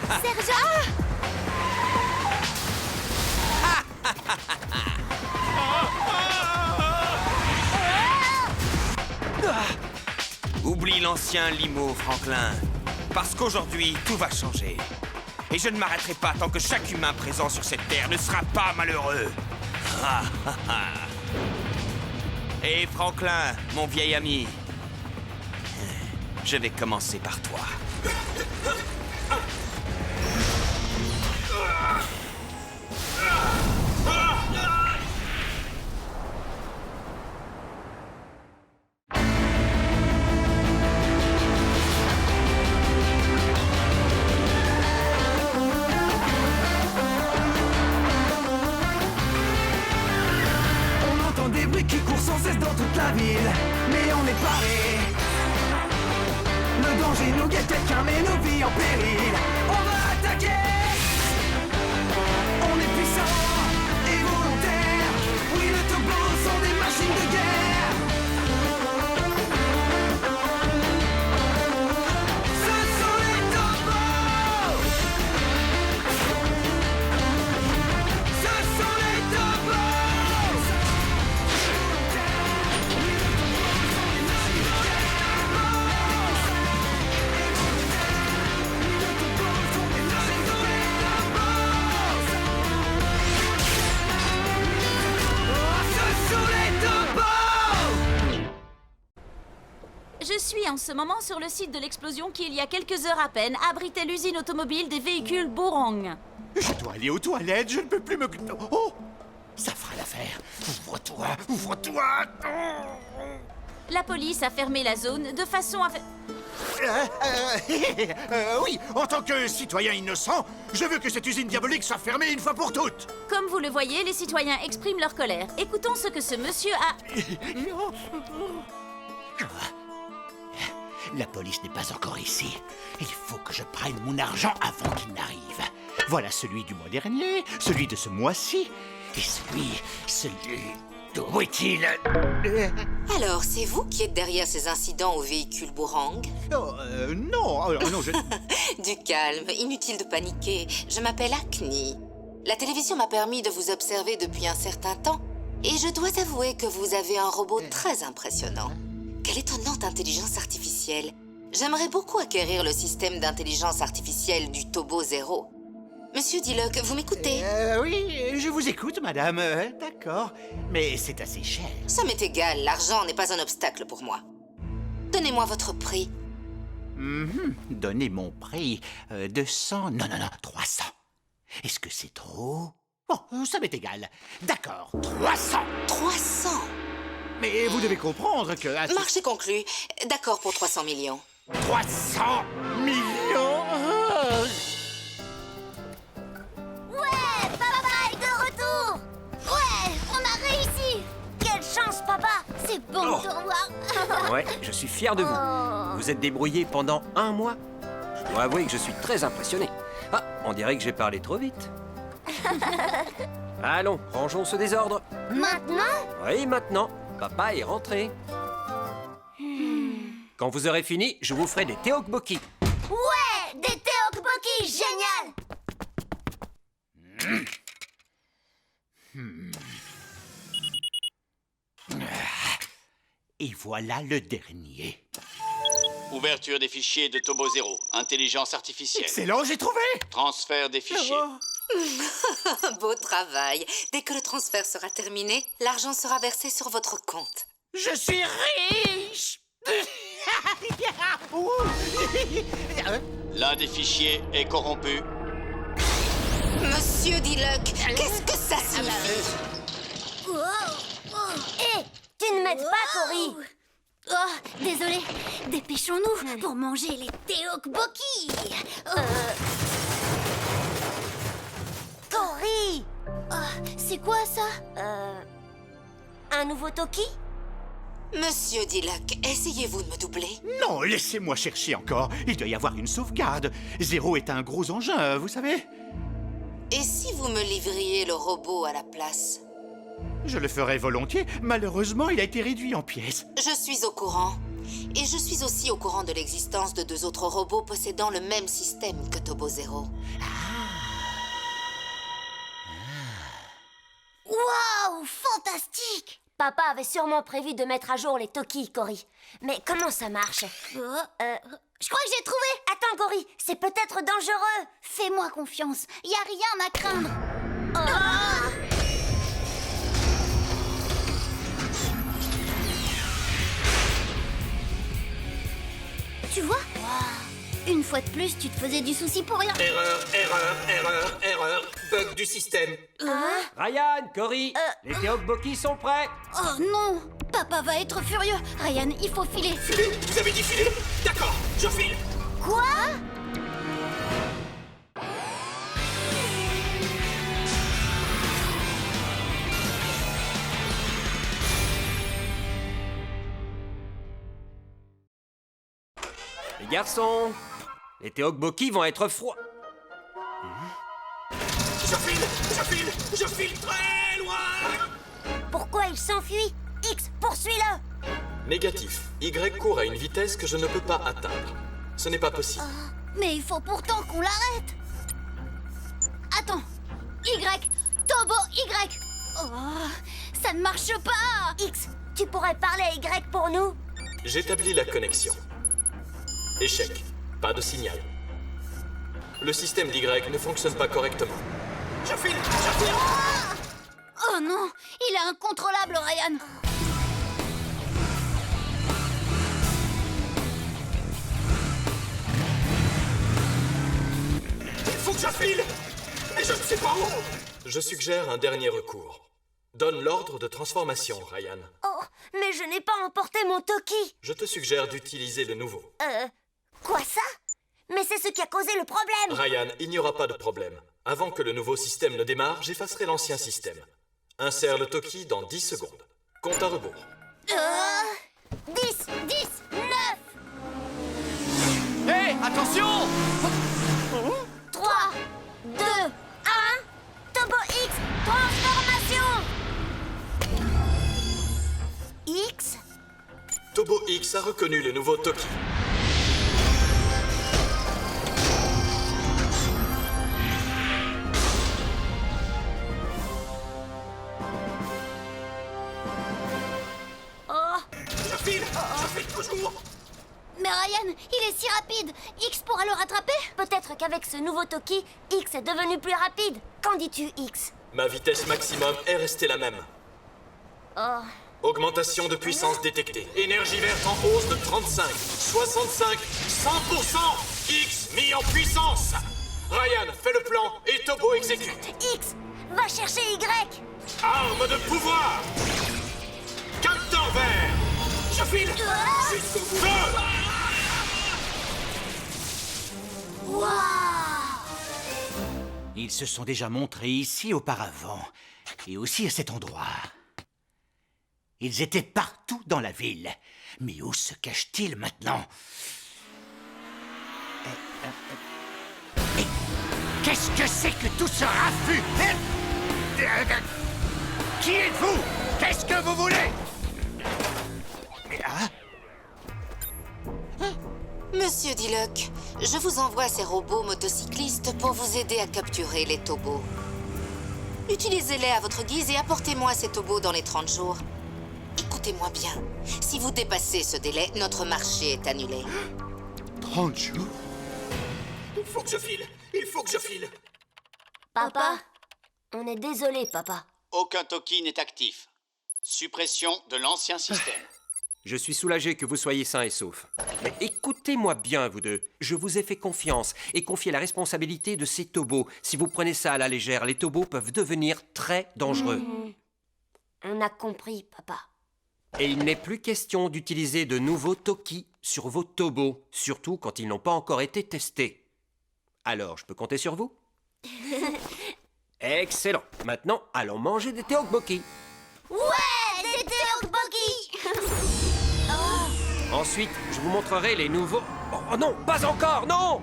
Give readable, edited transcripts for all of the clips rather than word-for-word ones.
Sergent! Oublie l'ancien limo, Franklin. Parce qu'aujourd'hui, tout va changer. Et je ne m'arrêterai pas tant que chaque humain présent sur cette terre ne sera pas malheureux. Et Franklin, mon vieil ami, je vais commencer par toi. Des bruits qui courent sans cesse dans toute la ville, mais on est paré. Le danger nous guette, quelqu'un met nos vies en péril. On va attaquer. On est puissants et volontaires. Oui, les Tobos sont des machines de guerre. Ce sont les Tobos. Ce sont les Tobos. Je suis en ce moment sur le site de l'explosion qui, il y a quelques heures à peine, abritait l'usine automobile des véhicules Bourang. Je dois aller aux toilettes, je ne peux plus me... Oh! Ça fera l'affaire. Ouvre-toi, ouvre-toi. La police a fermé la zone de façon à... Oui, en tant que citoyen innocent, je veux que cette usine diabolique soit fermée une fois pour toutes. Comme vous le voyez, les citoyens expriment leur colère. Écoutons ce que ce monsieur a... La police n'est pas encore ici. Il faut que je prenne mon argent avant qu'il n'arrive. Voilà celui du mois dernier, celui de ce mois-ci, et celui... Où est-il? Alors, c'est vous qui êtes derrière ces incidents au véhicule Bourang? Non, non, je... Du calme, inutile de paniquer. Je m'appelle Acne. La télévision m'a permis de vous observer depuis un certain temps, et je dois avouer que vous avez un robot très impressionnant. Quelle étonnante intelligence artificielle. J'aimerais beaucoup acquérir le système d'intelligence artificielle du Tobo Zero. Monsieur Diluc, vous m'écoutez? Oui, je vous écoute, madame. D'accord, mais c'est assez cher. Ça m'est égal, l'argent n'est pas un obstacle pour moi. Donnez-moi votre prix. Donnez mon prix. 200... Non, 300. Est-ce que c'est trop? Bon, ça m'est égal. D'accord, 300. 300? Mais vous devez comprendre que... Marché conclu. D'accord pour 300 millions. 300 millions? Ouais, papa est de retour. Ouais, on a réussi. Quelle chance, papa. C'est bon de te revoir. Ouais, je suis fier de vous. Vous êtes débrouillé pendant 1 mois. Je dois avouer que je suis très impressionné. Ah, on dirait que j'ai parlé trop vite. Allons, rangeons ce désordre. Maintenant? Oui, maintenant. Papa est rentré. Quand vous aurez fini, je vous ferai des tteokbokki. Ouais, des tteokbokki, génial. Et voilà le dernier. Ouverture des fichiers de Tobo Zero. Intelligence artificielle. Excellent, j'ai trouvé! Transfert des fichiers. Beau travail. Dès que le transfert sera terminé, l'argent sera versé sur votre compte. Je suis riche! L'un des fichiers est corrompu. Monsieur Diluc, qu'est-ce que ça signifie? Hé, tu ne m'aides pas, Cory. Oh, désolé. Dépêchons-nous pour manger les tteokbokki. Cory. C'est quoi ça? Un nouveau Toki? Monsieur Diluc, essayez-vous de me doubler? Non, laissez-moi chercher encore. Il doit y avoir une sauvegarde. Zéro est un gros engin, vous savez. Et si vous me livriez le robot à la place? Je le ferai volontiers. Malheureusement, il a été réduit en pièces. Je suis au courant. Et je suis aussi au courant de l'existence de 2 autres robots possédant le même système que Tobo Zero. Waouh, fantastique! Papa avait sûrement prévu de mettre à jour les Toki, Cory. Mais comment ça marche? Je crois que j'ai trouvé! Attends, Cory, c'est peut-être dangereux. Fais-moi confiance, y a rien à craindre. Tu vois? Une fois de plus, tu te faisais du souci pour rien. Erreur, bug du système. Ryan, Cory, les Teokboki sont prêts. Oh non! Papa va être furieux. Ryan, il faut filer. Filer? Vous avez dit filer? D'accord, je file. Quoi? Les garçons, les Teokboki vont être froids. Je file très loin. Pourquoi il s'enfuit? X, poursuis-le. Négatif. Y court à une vitesse que je ne peux pas atteindre. Ce n'est pas possible. Mais il faut pourtant qu'on l'arrête. Attends. Y. Tobo Y. Oh, ça ne marche pas. X, tu pourrais parler à Y pour nous? J'établis la connexion. Échec. Pas de signal. Le système d'Y ne fonctionne pas correctement. Je file. Oh non, il est incontrôlable, Ryan. Il faut que je file. Et je ne sais pas où. Je suggère un dernier recours. Donne l'ordre de transformation, Ryan. Oh, mais je n'ai pas emporté mon Toki. Je te suggère d'utiliser le nouveau. Quoi ça? Mais c'est ce qui a causé le problème. Ryan, il n'y aura pas de problème. Avant que le nouveau système ne démarre, j'effacerai l'ancien système. Insère le Toki dans 10 secondes. Compte à rebours. 10, 10, 9, Hé, attention! 3, 2, 1. Tobo X, transformation. X? Tobo X a reconnu le nouveau Toki. Je file toujours. Mais Ryan, il est si rapide. X pourra le rattraper? Peut-être qu'avec ce nouveau Toki, X est devenu plus rapide. Qu'en dis-tu, X? Ma vitesse maximum est restée la même. Oh. Augmentation de puissance détectée. Énergie verte en hausse de 35, 65, 100%. X mis en puissance. Ryan, fais le plan et Tobo exécute. X, va chercher Y. Arme de pouvoir. Capteur vert. Je file. Jusqu'au bout. Feu. Ils se sont déjà montrés ici auparavant, et aussi à cet endroit. Ils étaient partout dans la ville. Mais où se cachent-ils maintenant? Mais qu'est-ce que c'est que tout ce raffut? Qui êtes-vous? Qu'est-ce que vous voulez? Monsieur Diluc, je vous envoie ces robots motocyclistes pour vous aider à capturer les Tobos. Utilisez-les à votre guise et apportez-moi ces Tobos dans les 30 jours. Écoutez-moi bien, si vous dépassez ce délai, notre marché est annulé. 30 jours? Il faut que je file. Il faut que je file. Papa, on est désolé, papa. Aucun Toki n'est actif. Suppression de l'ancien système. Je suis soulagé que vous soyez sains et saufs. Mais écoutez-moi bien, vous deux. Je vous ai fait confiance et confié la responsabilité de ces Tobos. Si vous prenez ça à la légère, les Tobos peuvent devenir très dangereux. On a compris, papa. Et il n'est plus question d'utiliser de nouveaux Toki sur vos Tobos, surtout quand ils n'ont pas encore été testés. Alors, je peux compter sur vous? Excellent. Maintenant, allons manger des Teokboki. Ouais, des Teokboki. Ensuite, je vous montrerai les nouveaux... Oh non, pas encore, non!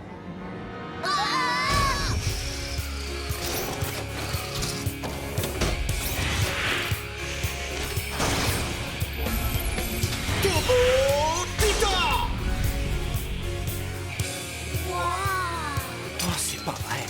Tobo Tito! pas vrai.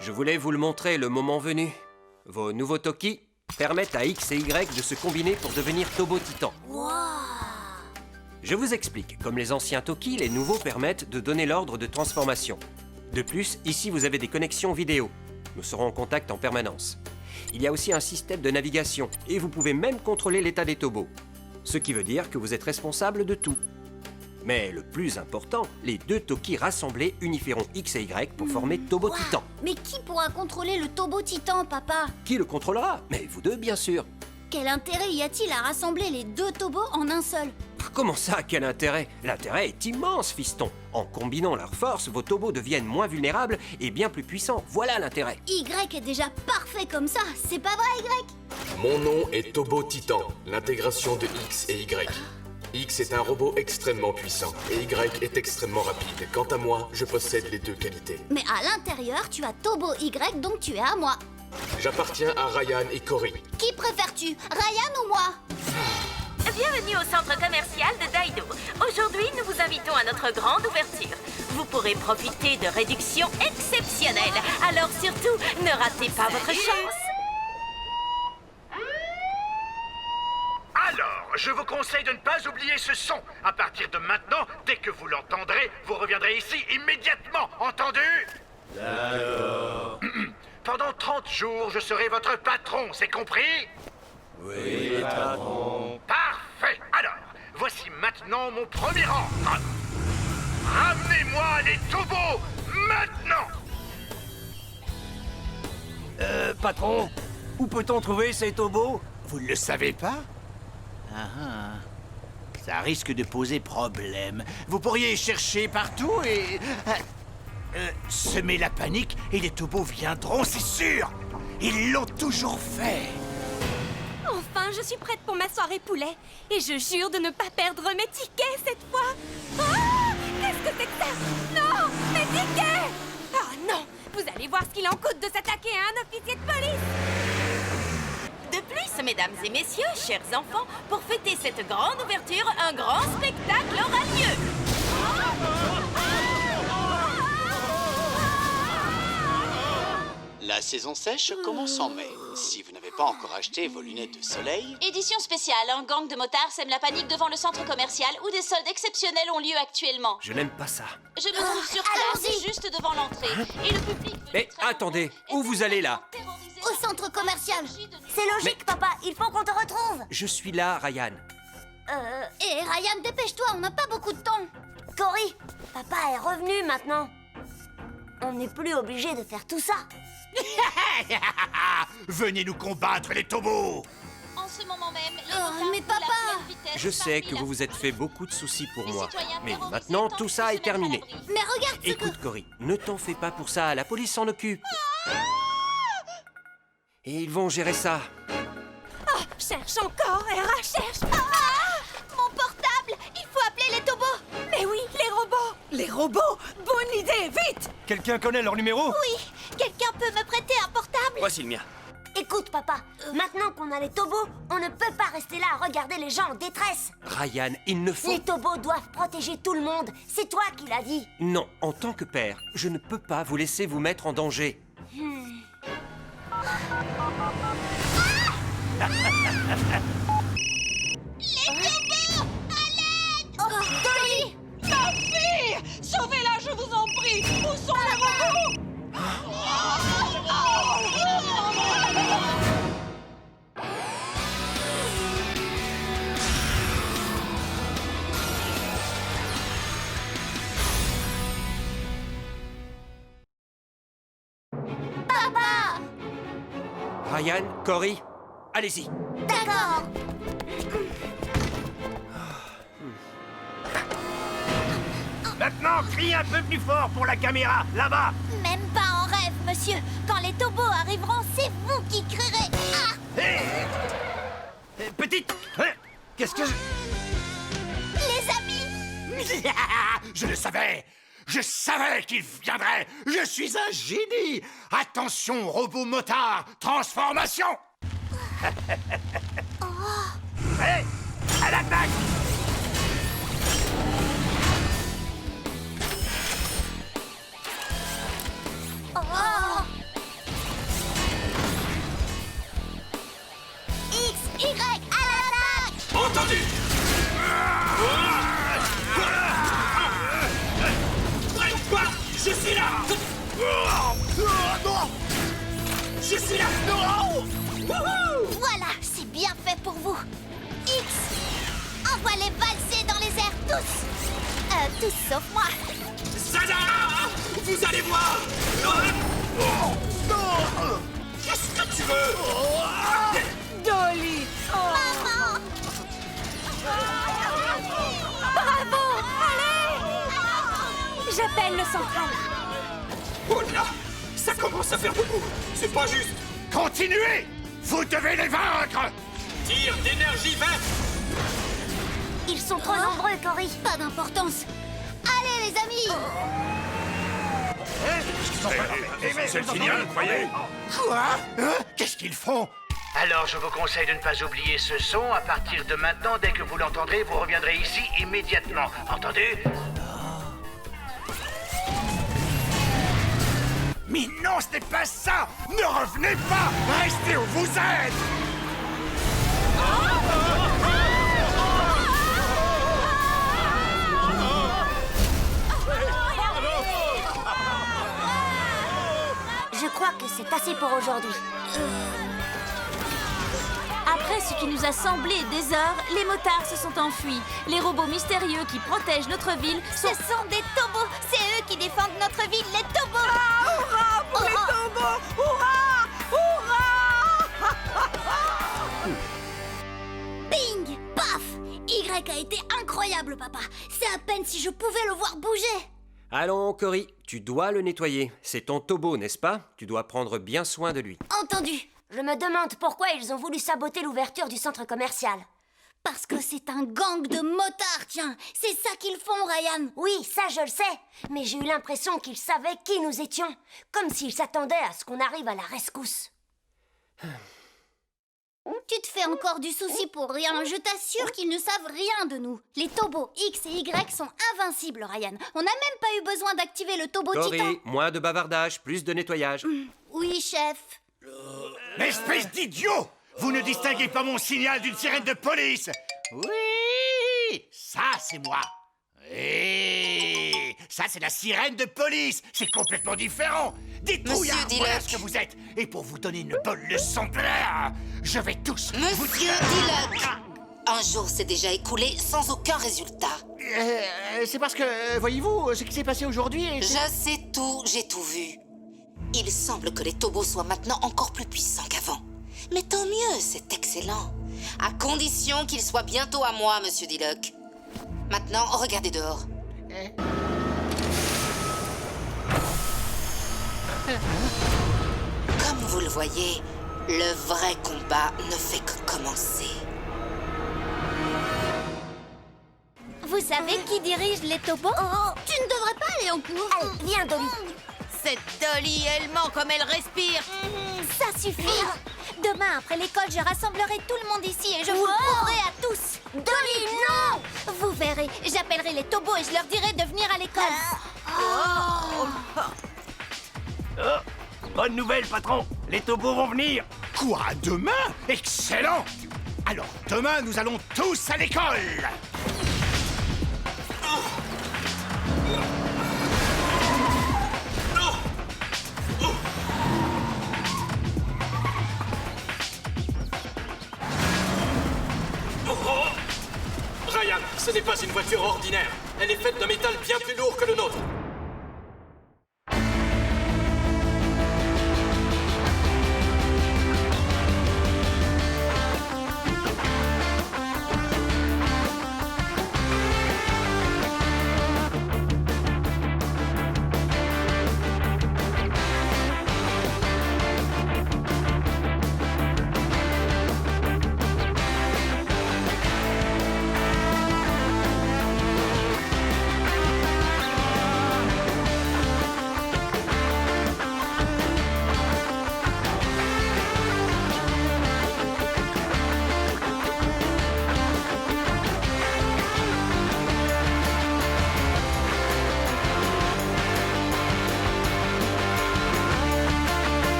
Je voulais vous le montrer le moment venu. Vos nouveaux Toki permettent à X et Y de se combiner pour devenir Tobo Titan. Je vous explique. Comme les anciens Toki, les nouveaux permettent de donner l'ordre de transformation. De plus, ici vous avez des connexions vidéo. Nous serons en contact en permanence. Il y a aussi un système de navigation et vous pouvez même contrôler l'état des Tobos. Ce qui veut dire que vous êtes responsable de tout. Mais le plus important, les deux Toki rassemblés unifieront X et Y pour former Tobo Titan. Mais qui pourra contrôler le Tobo Titan, papa? Qui le contrôlera? Mais vous deux, bien sûr. Quel intérêt y a-t-il à rassembler les deux Tobos en un seul? Comment ça, quel intérêt? L'intérêt est immense, fiston. En combinant leurs forces, vos Tobos deviennent moins vulnérables et bien plus puissants. Voilà l'intérêt. Y est déjà parfait comme ça, c'est pas vrai, Y? Mon nom est Tobo Titan, l'intégration de X et Y. X est un robot extrêmement puissant et Y est extrêmement rapide. Quant à moi, je possède les deux qualités. Mais à l'intérieur, tu as Tobo Y, donc tu es à moi. J'appartiens à Ryan et Cory. Qui préfères-tu, Ryan ou moi? Bienvenue au centre commercial de Daido. Aujourd'hui, nous vous invitons à notre grande ouverture. Vous pourrez profiter de réductions exceptionnelles. Alors surtout, ne ratez pas votre chance. Alors, je vous conseille de ne pas oublier ce son. À partir de maintenant, dès que vous l'entendrez, vous reviendrez ici immédiatement. Entendu? D'accord. Pendant 30 jours, je serai votre patron, c'est compris? Oui, patron. Parfait. Alors, voici maintenant mon premier ordre. Ramenez-moi les Tobos, maintenant! Patron, où peut-on trouver ces Tobos? Vous ne le savez pas? Ça risque de poser problème. Vous pourriez chercher partout et... semer la panique et les Tobos viendront, c'est sûr! Ils l'ont toujours fait! Enfin, je suis prête pour ma soirée poulet. Et je jure de ne pas perdre mes tickets cette fois. Ah! Qu'est-ce que c'est que ça? Non! Mes tickets! Ah non! Vous allez voir ce qu'il en coûte de s'attaquer à un officier de police! De plus, mesdames et messieurs, chers enfants, pour fêter cette grande ouverture, un grand spectacle aura lieu. La saison sèche commence en mai. Si vous n'avez pas encore acheté vos lunettes de soleil... Édition spéciale, un gang de motards sème la panique devant le centre commercial où des soldes exceptionnels ont lieu actuellement. Je n'aime pas ça. Je me trouve sur place, juste devant l'entrée. Et le public... Mais attendez, où vous allez là? Au centre commercial. C'est logique, papa, il faut qu'on te retrouve. Je suis là, Ryan. Et Ryan, dépêche-toi, on n'a pas beaucoup de temps. Cory, papa est revenu maintenant. On n'est plus obligé de faire tout ça. Venez nous combattre, les Tobos! En ce moment même, les mais motards papa! à pleine vitesse Je sais que parmi vous la vous êtes fait beaucoup de soucis pour Les moi. citoyens Mais terrorisés maintenant, tentent tout de ça se est mettre à terminé. l'abri. Mais regarde ce que... Écoute, Cory, ne t'en fais pas pour ça, la police s'en occupe. Et ils vont gérer ça. Cherche encore, Hera, cherche. Mon portable! Il faut appeler les Tobos! Mais oui, les robots. Les robots? Bonne idée, vite. Quelqu'un connaît leur numéro? Oui! Quelqu'un peut me prêter un portable? Voici le mien. Écoute, papa, maintenant qu'on a les Tobos, on ne peut pas rester là à regarder les gens en détresse. Ryan, il ne faut... Les Tobos doivent protéger tout le monde. C'est toi qui l'as dit. Non, en tant que père, je ne peux pas vous laisser vous mettre en danger. Oh, Dolly! Sauvez-la, je vous en prie. Où sont les robots? Papa! Ryan, Cory, allez-y. D'accord! Maintenant, crie un peu plus fort pour la caméra, là-bas! Même pas en rêve, monsieur! Quand les Tobos arriveront, c'est vous qui crierez! Ah! Hé! Petite! Hein? Qu'est-ce que je... Les amis! Je le savais! Je savais qu'il viendrait. Je suis un génie. Attention, robot motard, transformation. Hé, à l'attaque. X, Y, à l'attaque! Entendu! Je suis là! Je suis là! Voilà, c'est bien fait pour vous. X, envoie-les valser dans les airs tous. Tous sauf moi. Zada! Vous allez voir! Qu'est-ce que tu veux? Dolly! Maman! Bravo! Allez! J'appelle le central. Oh là! Ça commence à faire beaucoup! C'est pas juste! Continuez. Vous devez les vaincre. Tir d'énergie verte! Ils sont trop nombreux, Cory. Pas d'importance. Allez, les amis! C'est le signal, croyez? Quoi? Qu'est-ce qu'ils font? Alors, je vous conseille de ne pas oublier ce son. À partir de maintenant, dès que vous l'entendrez, vous reviendrez ici immédiatement. Entendu? Mais non, ce n'est pas ça! Ne revenez pas! Restez où vous êtes! Je crois que c'est assez pour aujourd'hui. Après ce qui nous a semblé des heures, les motards se sont enfuis. Les robots mystérieux qui protègent notre ville Ce sont des tobos. C'est eux qui défendent notre ville, les tobos. Hurrah pour les tombos! Hurrah! Hurrah! Bing! Paf! Y a été incroyable, papa. C'est à peine si je pouvais le voir bouger. Allons, Cory, tu dois le nettoyer. C'est ton Tobo, n'est-ce pas? Tu dois prendre bien soin de lui. Entendu. Je me demande pourquoi ils ont voulu saboter l'ouverture du centre commercial. Parce que c'est un gang de motards, tiens. C'est ça qu'ils font, Ryan. Oui, ça je le sais. Mais j'ai eu l'impression qu'ils savaient qui nous étions. Comme s'ils s'attendaient à ce qu'on arrive à la rescousse. Tu te fais encore du souci pour rien. Je t'assure qu'ils ne savent rien de nous. Les tobos X et Y sont invincibles, Ryan. On n'a même pas eu besoin d'activer le tobo titan. Cory, moins de bavardage, plus de nettoyage. Oui, chef. Espèce d'idiot! Vous ne distinguez pas mon signal d'une sirène de police! Oui! Ça, c'est moi! Et ça, c'est la sirène de police! C'est complètement différent! Dites-moi, voilà ce que vous êtes! Et pour vous donner une bonne leçon de l'air, je vais tous vous... Monsieur Diluc! Un jour s'est déjà écoulé sans aucun résultat. C'est parce que, voyez-vous, ce qui s'est passé aujourd'hui... Je sais tout, j'ai tout vu. Il semble que les tobos soient maintenant encore plus puissants qu'avant. Mais tant mieux, c'est excellent. À condition qu'ils soient bientôt à moi, Monsieur Diluc. Maintenant, regardez dehors. Comme vous le voyez, le vrai combat ne fait que commencer. Vous savez qui dirige les tobos? Tu ne devrais pas aller en cours. Allez, viens, Dolly. Cette Dolly, elle ment comme elle respire. Ça suffit. Demain, après l'école, je rassemblerai tout le monde ici et je vous le prouverai à tous. Dolly, non! Vous verrez, j'appellerai les tobos et je leur dirai de venir à l'école. Bonne nouvelle, patron. Les tobos vont venir. Quoi, demain? Excellent! Alors, demain, nous allons tous à l'école! Ryan, ce n'est pas une voiture ordinaire. Elle est faite d'un métal bien plus lourd que le nôtre.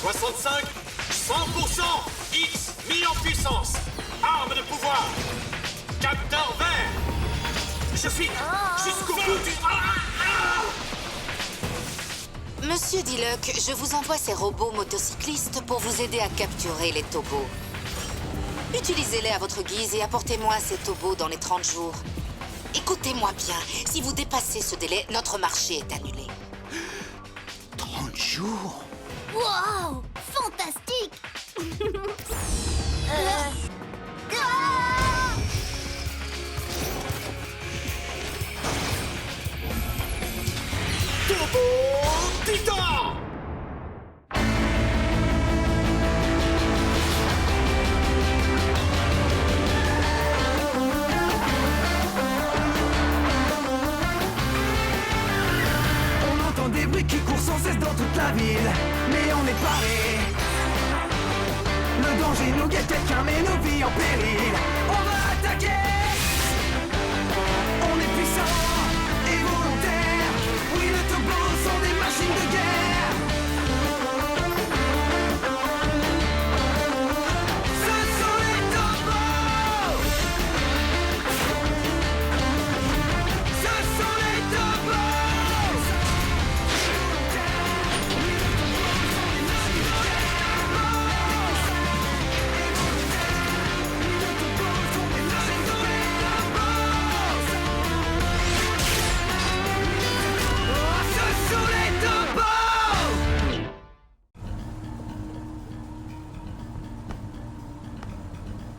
65, 100%, X mis en puissance. Arme de pouvoir. Capteur vert. Je suis jusqu'au bout du... Monsieur Diluc, je vous envoie ces robots motocyclistes pour vous aider à capturer les tobos. Utilisez-les à votre guise et apportez-moi ces tobos dans les 30 jours. Écoutez-moi bien, si vous dépassez ce délai, notre marché est annulé. 30 jours? Wow! Fantastique! Turbo Titan! On entend des bruits qui courent sans cesse dans toute la ville, mais on est paré. Le danger nous guette, quelqu'un met nos vies en péril. On va attaquer. On est puissant et volontaire. Oui, les tobos sont des machines de guerre. Ce sont les tobos. Ce sont les tobos. Ce sont les tobos.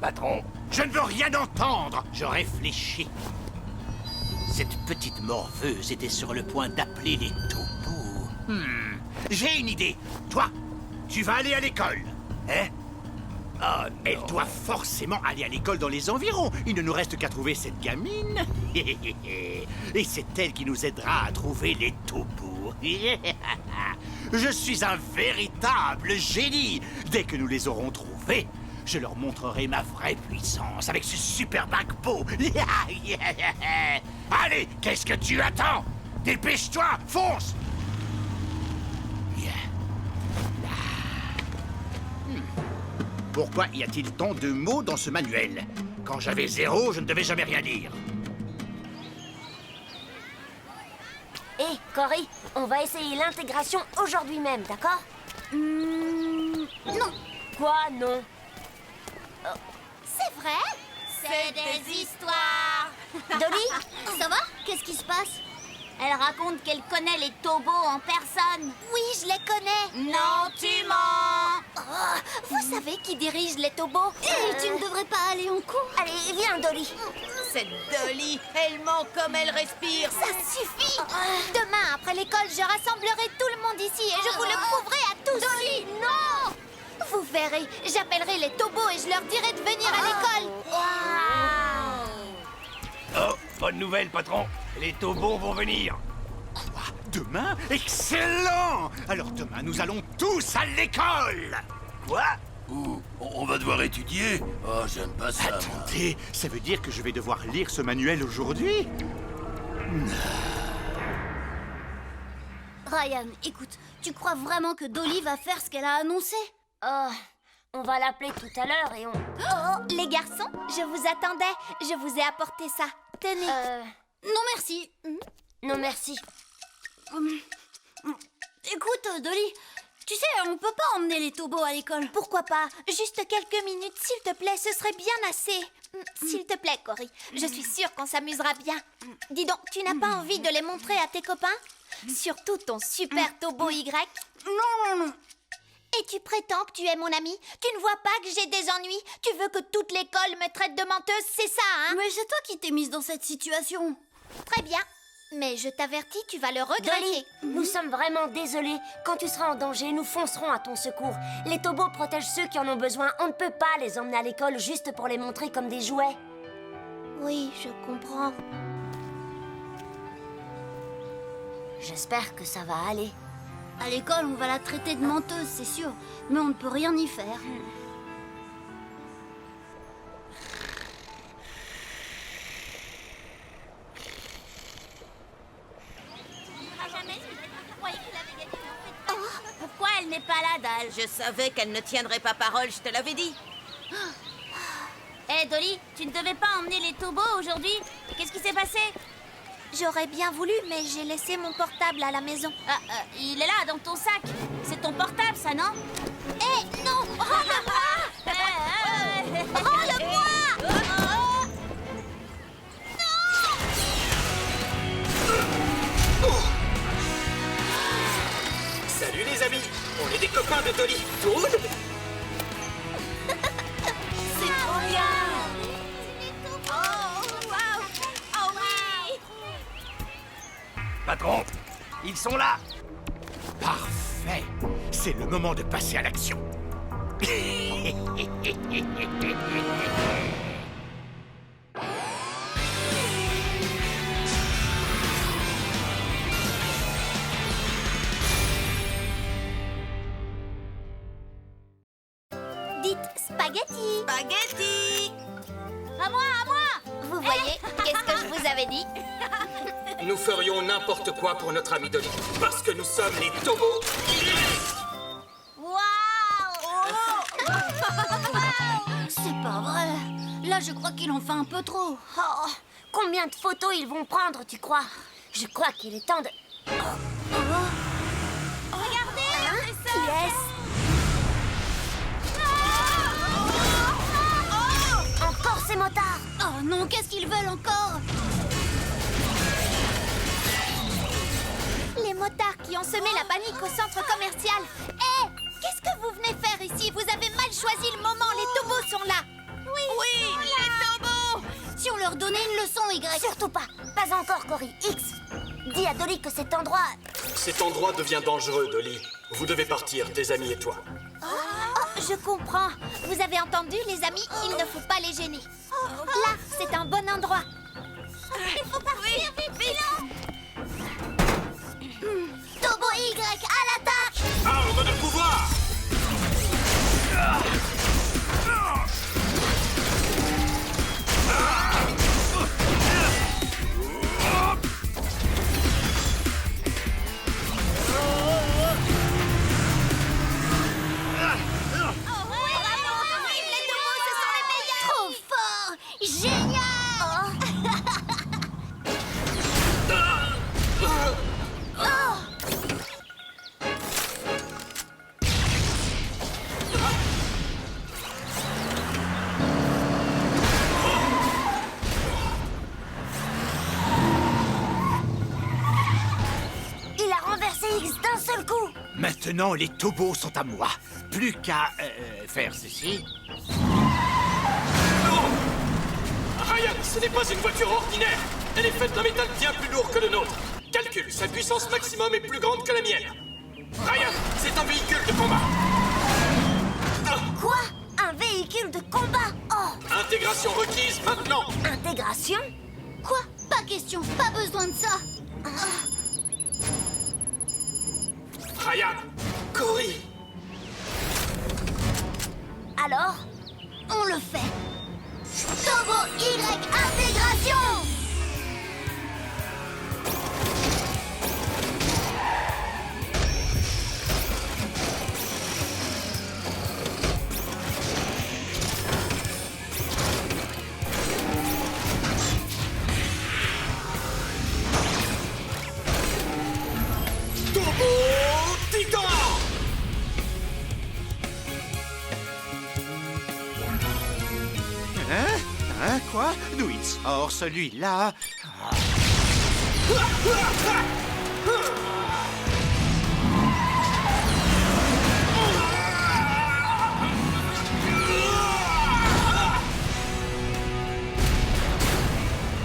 Patron, je ne veux rien entendre. Je réfléchis. Cette petite morveuse était sur le point d'appeler les tobos. J'ai une idée. Toi, tu vas aller à l'école. Hein? Ah, elle doit forcément aller à l'école dans les environs. Il ne nous reste qu'à trouver cette gamine. Et c'est elle qui nous aidera à trouver les tobos. Je suis un véritable génie. Dès que nous les aurons trouvés, je leur montrerai ma vraie puissance avec ce super paquebot. Allez, qu'est-ce que tu attends? Dépêche-toi, fonce! Pourquoi y a-t-il tant de mots dans ce manuel? Quand j'avais 0, je ne devais jamais rien lire. Hé, Cory, on va essayer l'intégration aujourd'hui même, d'accord? Non. Quoi, non? C'est vrai? C'est des histoires. Dolly? Ça va? Qu'est-ce qui se passe? Elle raconte qu'elle connaît les tobos en personne. Oui, je les connais. Non, tu mens. Oh, vous savez qui dirige les tobos? Et tu ne devrais pas aller en cours. Allez, viens, Dolly. Cette Dolly, elle ment comme elle respire. Ça suffit. Demain, après l'école, je rassemblerai tout le monde ici et je vous le prouverai à tous. Dolly, non! Vous verrez, j'appellerai les tobos et je leur dirai de venir à l'école. Oh, bonne nouvelle, patron. Les tobos vont venir. Quoi? Demain? Excellent! Alors demain, nous allons tous à l'école. Quoi? On va devoir étudier? Oh, j'aime pas ça. Attendez, ça veut dire que je vais devoir lire ce manuel aujourd'hui? Ryan, écoute, tu crois vraiment que Dolly va faire ce qu'elle a annoncé? Oh, on va l'appeler tout à l'heure et on... Oh, les garçons, je vous attendais. Je vous ai apporté ça. Tenez. Non, merci. Non, merci. Écoute, Dolly, tu sais, on peut pas emmener les tobos à l'école. Pourquoi pas? Juste quelques minutes, s'il te plaît, ce serait bien assez. S'il te plaît, Cory, je suis sûre qu'on s'amusera bien. Dis donc, tu n'as pas envie de les montrer à tes copains? Surtout ton super tobo Y? Non. Et tu prétends que tu es mon ami? Tu ne vois pas que j'ai des ennuis? Tu veux que toute l'école me traite de menteuse, c'est ça, hein? Mais c'est toi qui t'es mise dans cette situation. Très bien. Mais je t'avertis, tu vas le regretter. Dolly, nous sommes vraiment désolés. Quand tu seras en danger, nous foncerons à ton secours. Les tobos protègent ceux qui en ont besoin. On ne peut pas les emmener à l'école juste pour les montrer comme des jouets. Oui, je comprends. J'espère que ça va aller. À l'école, on va la traiter de menteuse, c'est sûr. Mais on ne peut rien y faire. Oh, pourquoi elle n'est pas la dalle. Je savais qu'elle ne tiendrait pas parole, je te l'avais dit. Hé, Dolly, tu ne devais pas emmener les tobos aujourd'hui? Qu'est-ce qui s'est passé? J'aurais bien voulu, mais j'ai laissé mon portable à la maison. Il est là, dans ton sac. C'est ton portable, ça, non? Hé, non! Rends-le-moi! Rends-le-moi! Salut les amis, on est des copains de Dolly. Cool. C'est trop bien! Oh, wow! Oh oui! Patron, ils sont là. Parfait. C'est le moment de passer à l'action. Dites spaghetti. Spaghetti! À moi, à moi! Vous voyez, qu'est-ce que je vous avais dit? Nous ferions n'importe quoi pour notre ami Dolly. Parce que nous sommes les tobos. C'est pas vrai. Là, je crois qu'il en fait un peu trop. Oh, combien de photos ils vont prendre, tu crois? Je crois qu'il est temps de... Regardez! C'est ça! Yes! Encore ces motards! Oh non, qu'est-ce qu'ils veulent encore? Les motards qui ont semé la panique au centre commercial. Hé, qu'est-ce que vous venez faire ici? Vous avez mal choisi le moment, les tobos sont là. Oui, les tobos! Si on leur donnait une leçon, Y. Surtout pas! Pas encore, Cory. X! Dis à Dolly que cet endroit... Cet endroit devient dangereux, Dolly. Vous devez partir, tes amis et toi. Oh, je comprends. Vous avez entendu, les amis? Il ne faut pas les gêner. Là, c'est un bon endroit. Il faut partir, vite. Tobo Y, à l'attaque! Arme de pouvoir! Trop fort! Génial! Il a renversé X d'un seul coup! Maintenant, les tobos sont à moi. Plus qu'à faire ceci. Ryan, ce n'est pas une voiture ordinaire. Elle est faite d'un métal bien plus lourd que le nôtre. Calcule, sa puissance maximum est plus grande que la mienne. Ryan, c'est un véhicule de combat. Quoi? Un véhicule de combat? Oh! Intégration requise maintenant. Intégration? Quoi? Pas question, pas besoin de ça. Ryan, Cory. Alors? On le fait. Tobo Y, intégration! Tobo Titan. Hein? Quoi? D'où il sort celui-là?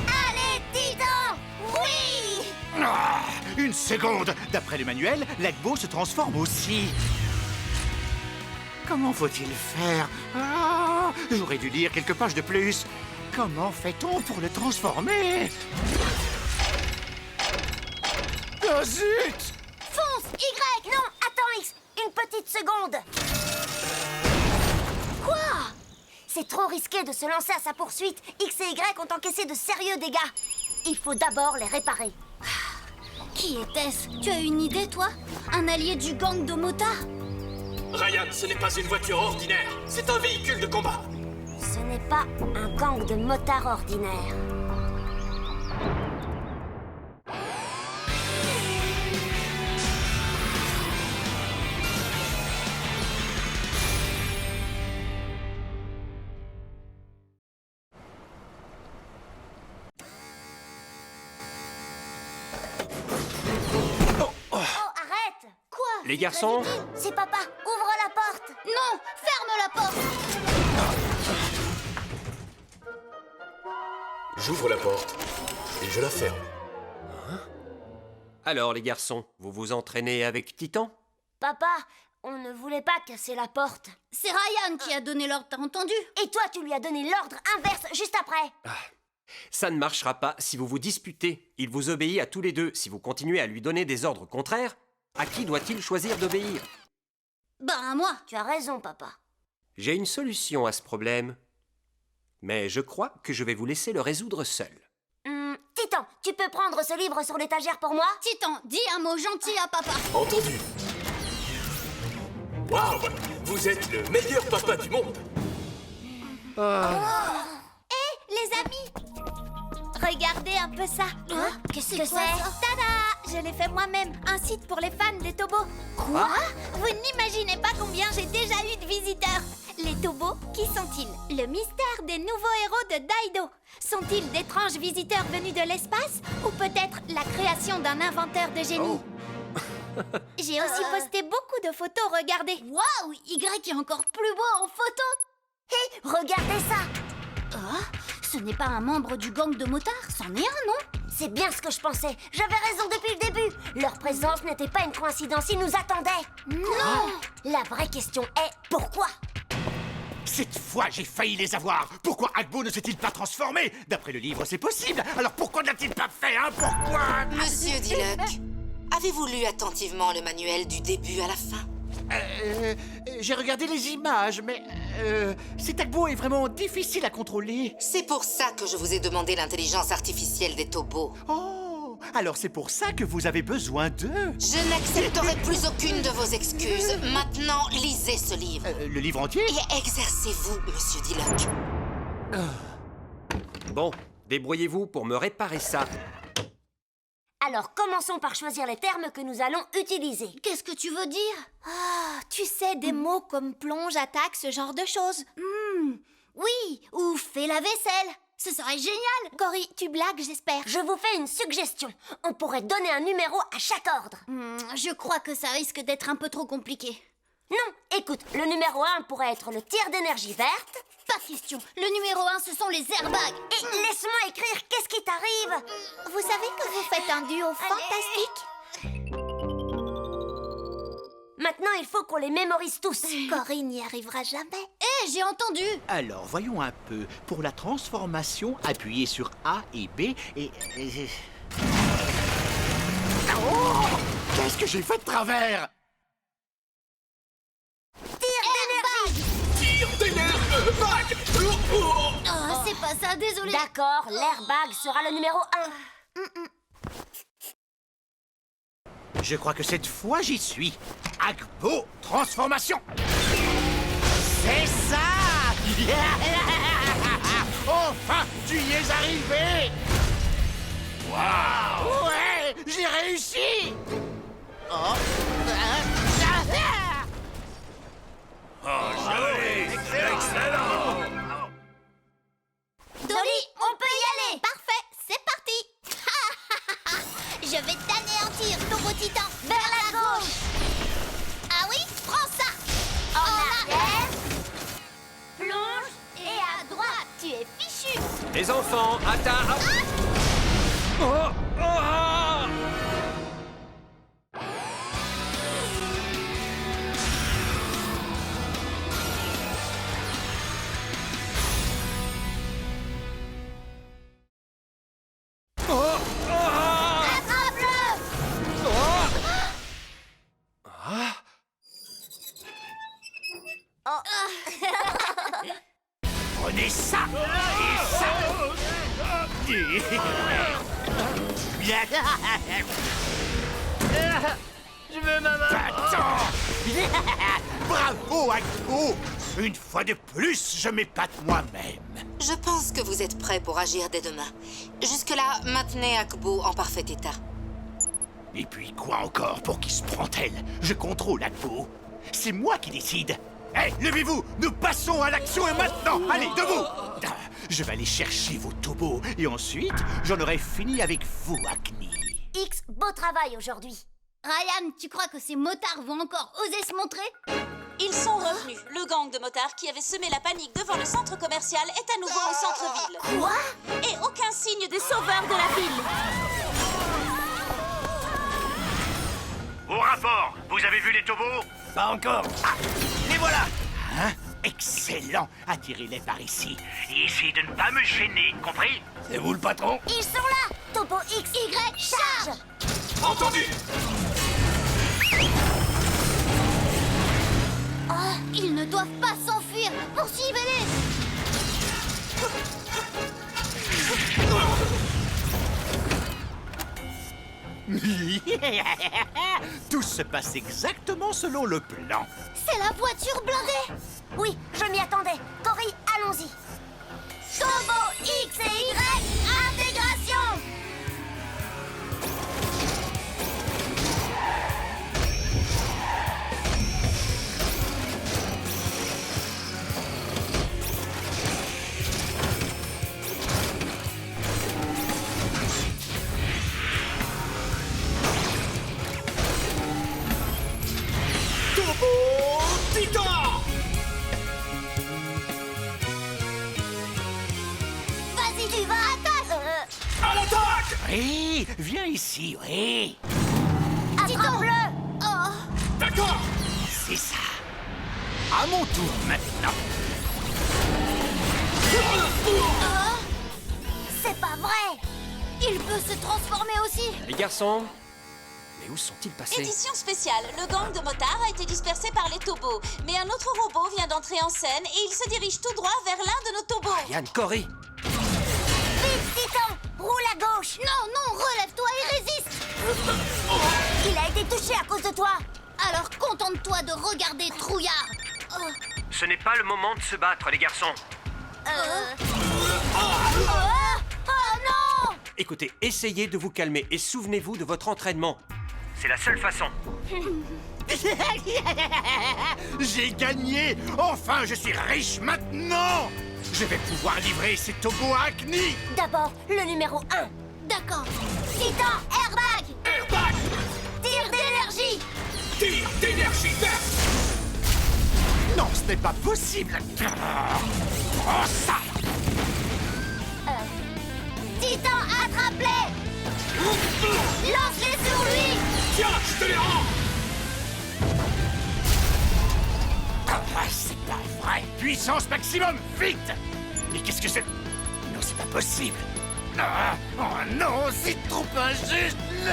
Allez, Titan! Oui! Ah, une seconde! D'après le manuel, l'Agbo se transforme aussi. Comment faut-il faire? Ah, j'aurais dû lire quelques pages de plus. Comment fait-on pour le transformer? Oh zut! Fonce, Y! Non, attends, X! Une petite seconde! Quoi? C'est trop risqué de se lancer à sa poursuite. X et Y ont encaissé de sérieux dégâts. Il faut d'abord les réparer. Qui était-ce? Tu as une idée, toi? Un allié du gang de motards? Ryan, ce n'est pas une voiture ordinaire. C'est un véhicule de combat. Ce n'est pas un gang de motards ordinaires. Oh, Arrête! Quoi? Les garçons? C'est papa! Ouvre la porte! Non! Ferme la porte! J'ouvre la porte et je la ferme. Alors, les garçons, vous vous entraînez avec Titan? Papa, on ne voulait pas casser la porte. C'est Ryan qui a donné l'ordre, t'as entendu? Et toi, tu lui as donné l'ordre inverse juste après. Ça ne marchera pas si vous vous disputez. Il vous obéit à tous les deux. Si vous continuez à lui donner des ordres contraires, à qui doit-il choisir d'obéir? Bah, à moi. Tu as raison, papa. J'ai une solution à ce problème. Mais je crois que je vais vous laisser le résoudre seul. Titan, tu peux prendre ce livre sur l'étagère pour moi? Titan, dis un mot gentil à papa. Entendu. Waouh! Vous êtes le meilleur papa du monde. Hé, les amis! Regardez un peu ça. Qu'est-ce que c'est? Tada! Je l'ai fait moi-même. Un site pour les fans des Tobos. Quoi? Vous n'imaginez pas combien j'ai déjà eu de visiteurs. Les Tobos, qui sont-ils? Le mystère des nouveaux héros de Daido. Sont-ils d'étranges visiteurs venus de l'espace? Ou peut-être la création d'un inventeur de génie? J'ai aussi posté beaucoup de photos, regardez. Waouh! Y est encore plus beau en photo. Hé, regardez ça! Ce n'est pas un membre du gang de motards, c'en est un, non? C'est bien ce que je pensais. J'avais raison depuis le début. Leur présence n'était pas une coïncidence, ils nous attendaient. Non! La vraie question est pourquoi? Cette fois, j'ai failli les avoir. Pourquoi Agbo ne s'est-il pas transformé? D'après le livre, c'est possible. Alors pourquoi n'a-t-il pas fait, hein? Pourquoi? Monsieur Diluc, avez-vous lu attentivement le manuel du début à la fin? J'ai regardé les images, mais cet Agbo est vraiment difficile à contrôler. C'est pour ça que je vous ai demandé l'intelligence artificielle des Tobos. Oh, alors c'est pour ça que vous avez besoin d'eux. Je n'accepterai plus aucune de vos excuses. Maintenant, lisez ce livre. Le livre entier? Et exercez-vous, Monsieur Diluc. Bon, débrouillez-vous pour me réparer ça. Alors commençons par choisir les termes que nous allons utiliser. Qu'est-ce que tu veux dire? Ah, tu sais, des mots comme plonge, attaque, ce genre de choses. Oui, ou fais la vaisselle. Ce serait génial. Cory, tu blagues, j'espère. Je vous fais une suggestion. On pourrait donner un numéro à chaque ordre. Je crois que ça risque d'être un peu trop compliqué. Non, écoute, le numéro 1 pourrait être le tir d'énergie verte. Pas question. Le numéro 1, ce sont les airbags. Et laisse-moi écrire, qu'est-ce qui t'arrive? Vous savez que vous faites un duo fantastique? Maintenant, il faut qu'on les mémorise tous. Cory n'y arrivera jamais. Hé, j'ai entendu. Alors, voyons un peu. Pour la transformation, appuyez sur A et B et... Oh! Qu'est-ce que j'ai fait de travers? Tire d'énergie! Oh, c'est pas ça, désolé. D'accord, l'airbag sera le numéro 1. Je crois que cette fois, j'y suis. Agbo, transformation. C'est ça. Enfin, tu y es arrivé. Waouh. Ouais, j'ai réussi. Oh, joli! Excellent! Dolly, on peut y aller. Parfait, c'est parti. Je vais t'anéantir, Tobo Titan. Vers la gauche. Ah oui, prends ça. En arrière. Plonge et à droite. Tu es fichu. Les enfants, attends. Oh, oh. Prenez ça. Et ça. Je veux ma maman. Bravo, Akpo! Une fois de plus, je m'épate moi-même. Je pense que vous êtes prêts pour agir dès demain. Jusque-là, maintenez Akbo en parfait état. Et puis quoi encore? Pour qui se prend-elle? Je contrôle Akpo. C'est moi qui décide. Hé, levez-vous! Nous passons à l'action et maintenant! Allez, debout! Je vais aller chercher vos tobos et ensuite, j'en aurai fini avec vous, Acni. X, beau travail aujourd'hui. Ryan, tu crois que ces motards vont encore oser se montrer? Ils sont revenus. Le gang de motards qui avait semé la panique devant le centre commercial est à nouveau au centre-ville. Quoi? Et aucun signe des sauveurs de la ville. Au rapport, vous avez vu les tobos? Pas encore. Ah, les voilà! Hein? Excellent! Attirez-les par ici. Et essayez de ne pas me gêner, compris? C'est vous le patron? Ils sont là. Topo X, Y, charge. Entendu. Oh, ils ne doivent pas s'enfuir. Poursuivez-les. Tout se passe exactement selon le plan. C'est la voiture blindée. Oui, je m'y attendais. Cory, allons-y. Tobo X et Y, intégration. Vas-y, tu vas attaque. À l'attaque! Oui, viens ici, oui. Attrape-le. Oh. D'accord! C'est ça. À mon tour maintenant. Oh. C'est pas vrai. Il peut se transformer aussi. Les garçons, mais où sont-ils passés? Édition spéciale. Le gang de motards a été dispersé par les tobos. Mais un autre robot vient d'entrer en scène et il se dirige tout droit vers l'un de nos tobos. Yann, Cory, Vite, Titan, roule à gauche. Non, relève-toi et résiste. Il a été touché à cause de toi. Alors contente-toi de regarder, trouillard. Oh. Ce n'est pas le moment de se battre, les garçons. Oh non. écoutez, essayez de vous calmer et souvenez-vous de votre entraînement. C'est la seule façon. J'ai gagné! Enfin, je suis riche maintenant! Je vais pouvoir livrer ces tobos à Acni! D'abord, le numéro 1. D'accord. Titan, airbag. Airbag! Tir d'énergie. Tir d'énergie verte! Non, ce n'est pas possible! Prends ça! Titan, attrape-les. Lance-les sur lui. Tiens, je te les rends! Ah, c'est pas vrai! Puissance maximum, vite! Mais qu'est-ce que c'est? Non, c'est pas possible! Ah, oh non, c'est trop injuste! Non!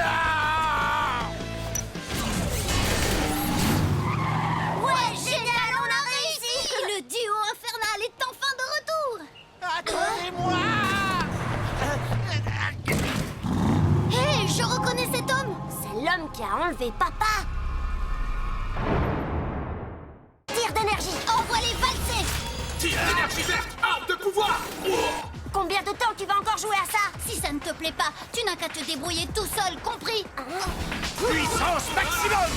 Ouais, génial, on a réussi. Le duo infernal est enfin de retour. Attendez-moi! Hé, je reconnais cet homme. C'est l'homme qui a enlevé papa. Tir d'énergie. Envoie-les valser. Tir d'énergie verte! Arme de pouvoir! Combien de temps tu vas encore jouer à ça? Si ça ne te plaît pas, tu n'as qu'à te débrouiller tout seul, compris? Puissance maximum!